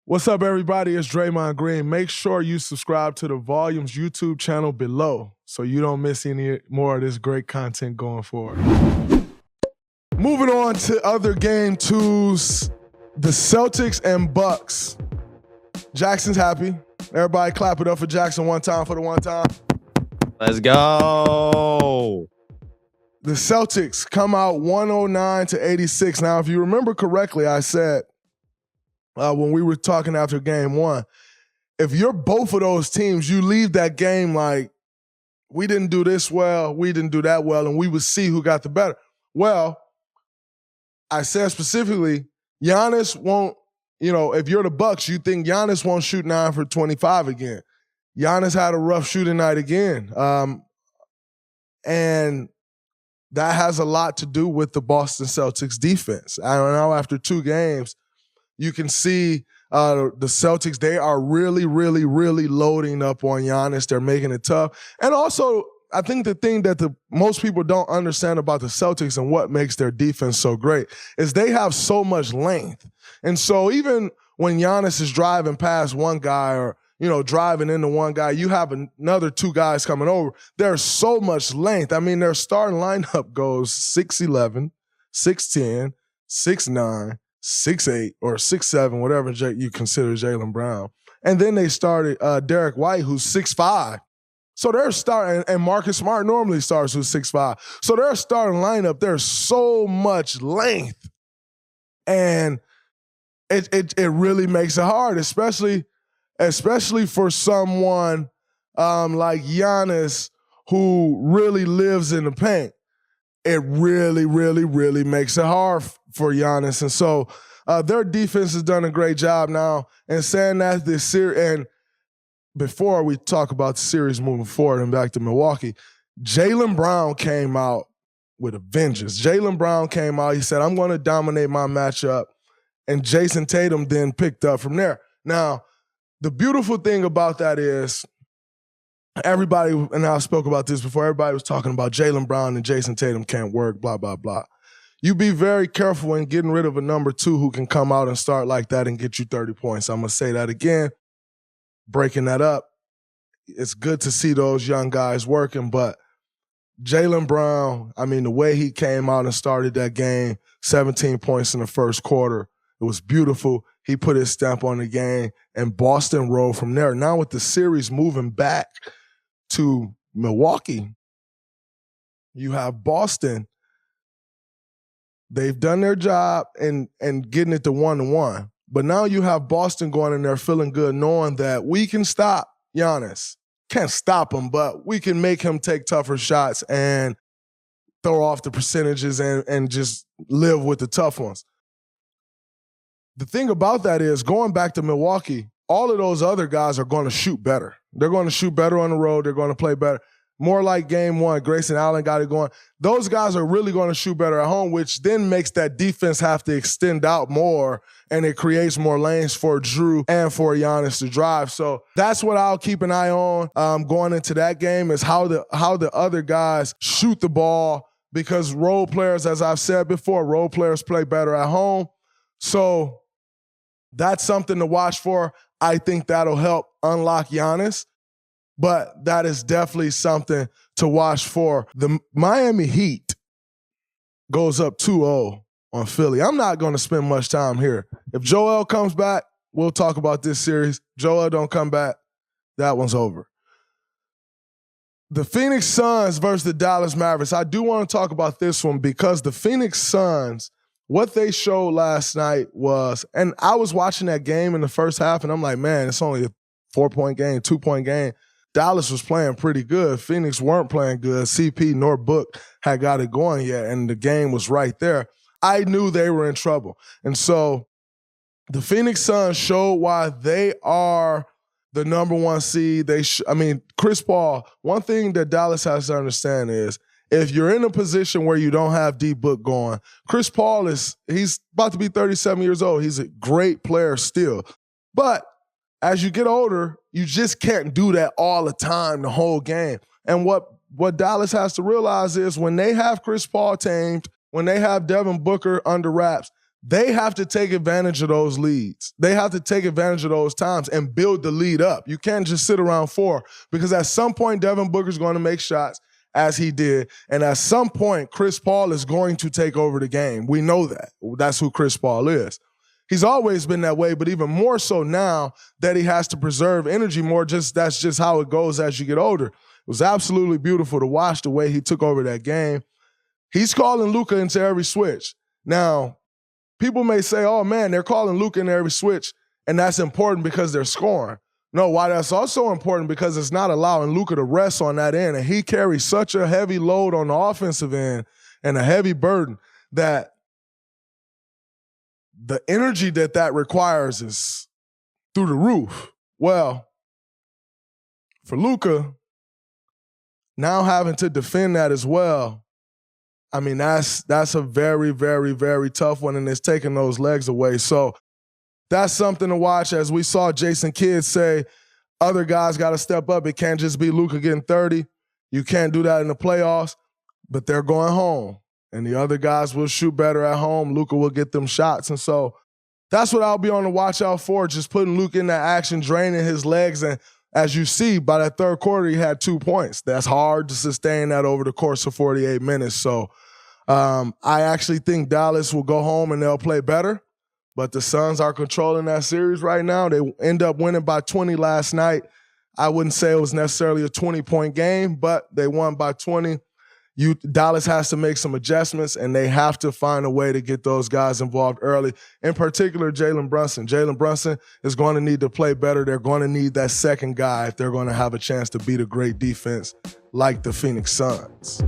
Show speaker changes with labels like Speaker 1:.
Speaker 1: What's up, everybody? It's Draymond Green. Make sure you subscribe to the Volumes YouTube channel below so you don't miss any more of this great content going forward. Moving on to other game twos, the Celtics and Bucks. Jackson's happy. Everybody clap it up for Jackson one time for the one time.
Speaker 2: Let's go.
Speaker 1: The Celtics come out 109-86. Now, if you remember correctly, I said when we were talking after game one, if you're both of those teams, you leave that game like, we didn't do this well, we didn't do that well, and we would see who got the better. Well, I said specifically, Giannis won't, if you're the Bucks, you think Giannis won't shoot 9 for 25 again. Giannis had a rough shooting night again. And that has a lot to do with the Boston Celtics defense. I don't know, after 2 games, you can see the Celtics, they are really, really, really loading up on Giannis. They're making it tough. And also, I think the thing that most people don't understand about the Celtics and what makes their defense so great is they have so much length. And so even when Giannis is driving past one guy or, driving into one guy, you have another 2 guys coming over. There's so much length. I mean, their starting lineup goes 6'11", 6'10", 6'9", 6'8", or 6'7", whatever you consider Jaylen Brown. And then they started Derek White, who's 6'5". So they're starting, and Marcus Smart normally starts who's 6'5". So their starting lineup, there's so much length. And it really makes it hard, especially for someone like Giannis who really lives in the paint. It really, really, really makes it hard for Giannis. And so their defense has done a great job now. And saying that this series, and before we talk about the series moving forward and back to Milwaukee, Jaylen Brown came out with a vengeance. Jaylen Brown came out, he said, I'm going to dominate my matchup. And Jayson Tatum then picked up from there. Now, the beautiful thing about that is everybody, and I spoke about this before, everybody was talking about Jaylen Brown and Jayson Tatum can't work, blah, blah, blah. You be very careful in getting rid of a number 2 who can come out and start like that and get you 30 points. I'm going to say that again, breaking that up. It's good to see those young guys working, but Jaylen Brown, I mean, the way he came out and started that game, 17 points in the first quarter, it was beautiful. He put his stamp on the game, and Boston rolled from there. Now with the series moving back to Milwaukee, you have Boston. They've done their job and getting it to 1-1. But now you have Boston going in there feeling good, knowing that we can stop Giannis. Can't stop him, but we can make him take tougher shots and throw off the percentages and just live with the tough ones. The thing about that is, going back to Milwaukee, all of those other guys are going to shoot better. They're going to shoot better on the road. They're going to play better. More like game one, Grayson Allen got it going. Those guys are really going to shoot better at home, which then makes that defense have to extend out more, and it creates more lanes for Drew and for Giannis to drive. So that's what I'll keep an eye on going into that game, is how the other guys shoot the ball, because role players, as I've said before, role players play better at home. So that's something to watch for. I think that'll help unlock Giannis. But that is definitely something to watch for. The Miami Heat goes up 2-0 on Philly. I'm not going to spend much time here. If Joel comes back, we'll talk about this series. Joel don't come back, that one's over. The Phoenix Suns versus the Dallas Mavericks. I do want to talk about this one because the Phoenix Suns, what they showed last night was, and I was watching that game in the first half, and I'm like, man, it's only a 4-point game, 2-point game. Dallas was playing pretty good. Phoenix weren't playing good. CP nor Book had got it going yet, and the game was right there. I knew they were in trouble. And so the Phoenix Suns showed why they are the number 1 seed. Chris Paul, one thing that Dallas has to understand is, if you're in a position where you don't have D-Book going, Chris Paul he's about to be 37 years old. He's a great player still. But as you get older, you just can't do that all the time, the whole game. And what Dallas has to realize is, when they have Chris Paul tamed, when they have Devin Booker under wraps, they have to take advantage of those leads. They have to take advantage of those times and build the lead up. You can't just sit around 4 because at some point, Devin Booker's going to make shots as he did. And at some point, Chris Paul is going to take over the game. We know that. That's who Chris Paul is. He's always been that way, but even more so now that he has to preserve energy more. That's just how it goes as you get older. It was absolutely beautiful to watch the way he took over that game. He's calling Luka into every switch. Now, people may say, oh, man, they're calling Luka into every switch, and that's important because they're scoring. No, why that's also important because it's not allowing Luka to rest on that end, and he carries such a heavy load on the offensive end and a heavy burden that the energy that requires is through the roof. Well, for Luka, now having to defend that as well, I mean, that's a very, very, very tough one, and it's taking those legs away. So that's something to watch. As we saw Jason Kidd say, other guys got to step up. It can't just be Luka getting 30. You can't do that in the playoffs, but they're going home. And the other guys will shoot better at home. Luka will get them shots. And so that's what I'll be on the watch out for, just putting Luka in that action, draining his legs. And as you see, by that third quarter, he had 2 points. That's hard to sustain that over the course of 48 minutes. So I actually think Dallas will go home and they'll play better. But the Suns are controlling that series right now. They end up winning by 20 last night. I wouldn't say it was necessarily a 20-point game, but they won by 20. Dallas has to make some adjustments, and they have to find a way to get those guys involved early. In particular, Jalen Brunson. Jalen Brunson is going to need to play better. They're going to need that second guy if they're going to have a chance to beat a great defense like the Phoenix Suns.